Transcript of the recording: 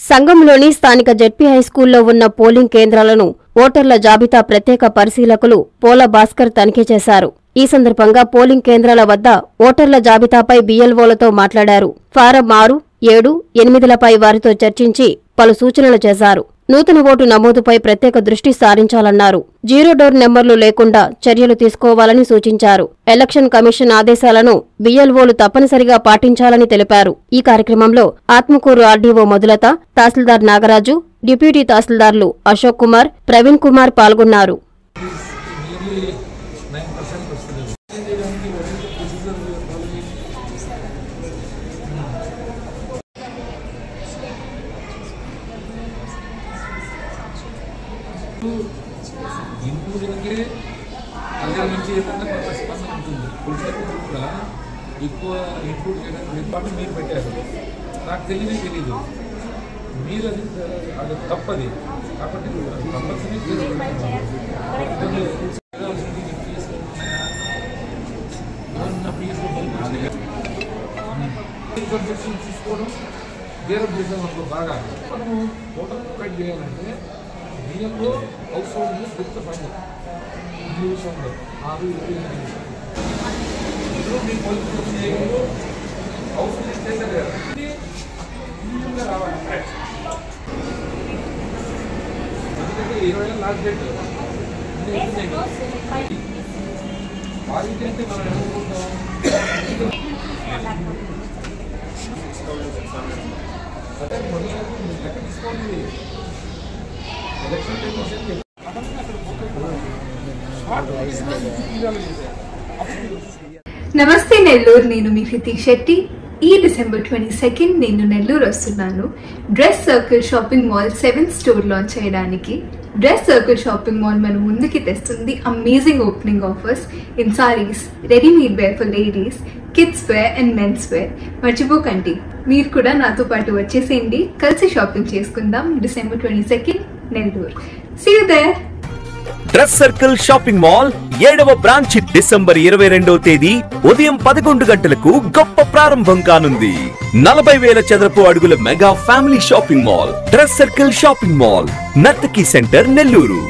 సంఘంలోని స్థానిక జెడ్పీ హైస్కూల్లో ఉన్న పోలింగ్ కేంద్రాలను ఓటర్ల జాబితా ప్రత్యేక పరిశీలకులు పోల భాస్కర్ తనిఖీ చేశారు. ఈ సందర్భంగా పోలింగ్ కేంద్రాల వద్ద ఓటర్ల జాబితాపై బీఎల్ఓలతో మాట్లాడారు. ఫారం 6, 7, 8లపై వారితో చర్చించి పలు సూచనలు చేశారు. నూతన ఓటు నమోదుపై ప్రత్యేక దృష్టి సారించాలన్నారు. జీరో డోర్ నెంబర్లు లేకుండా చర్యలు తీసుకోవాలని సూచించారు. ఎలక్షన్ కమిషన్ ఆదేశాలను బీఎల్ఓలు తప్పనిసరిగా పాటించాలని తెలిపారు. ఈ కార్యక్రమంలో ఆత్మకూరు ఆర్డీఓ మధులత, తహసీల్దార్ నాగరాజు, డిప్యూటీ తహసీల్దార్లు అశోక్ కుమార్, ప్రవీణ్ కుమార్ పాల్గొన్నారు. ఇంటూకి అందరి నుంచి ఏదైనా కొంత స్పందన ఉంటుంది. పురుషులకు కూడా ఎక్కువ ఇంక్లూడ్ చేయడానికి ఏర్పాటు మీరు పెట్టారు. నాకు తెలీదు మీరు అది తప్పది కాబట్టి కంపల్సరీ తీసుకోవడం వేరే దేశంలో బాగా మనం ఓటర్ కట్ చేయాలంటే బియ్యంలో హౌస్ హోల్డ్ పెద్ద పైన ఈ విషయంలో 6, 7 ఇప్పుడు మీ పొలిటికల్ హౌస్ హోల్డ్ చేశారు కదా రావాలి. ఎందుకంటే 20 ఏళ్ళ లాస్ట్ డేట్ వారికి అంటే మనం ఏమనుకుంటాం అదే మొదలు లెక్క తీసుకోండి. నమస్తే నెల్లూరు, నేను మీ హృతిక్ శెట్టి. ఈ డిసెంబర్ 22 నేను నెల్లూరు వస్తున్నాను. Dress circle shopping mall 7th store launch చేయడానికి. డ్రెస్ సర్కిల్ షాపింగ్ మాల్ మన ముందుకి తెస్తుంది amazing opening offers in saris, readymade wear for ladies, kids wear and men's wear. మర్చిపోకండి, మీరు కూడా నాతో పాటు వచ్చేసేయండి. కలిసి షాపింగ్ చేసుకుందాం. December 22 Nellore. See you there. Dress circle shopping mall 7వ బ్రాంచ్ డిసెంబర్ 22వ తేదీ ఉదయం 11 గంటలకు గొప్ప ప్రారంభం కానుంది. 40,000 చదరపు అడుగుల mega family shopping mall dress circle shopping mall, Nartaki centre, Nellore.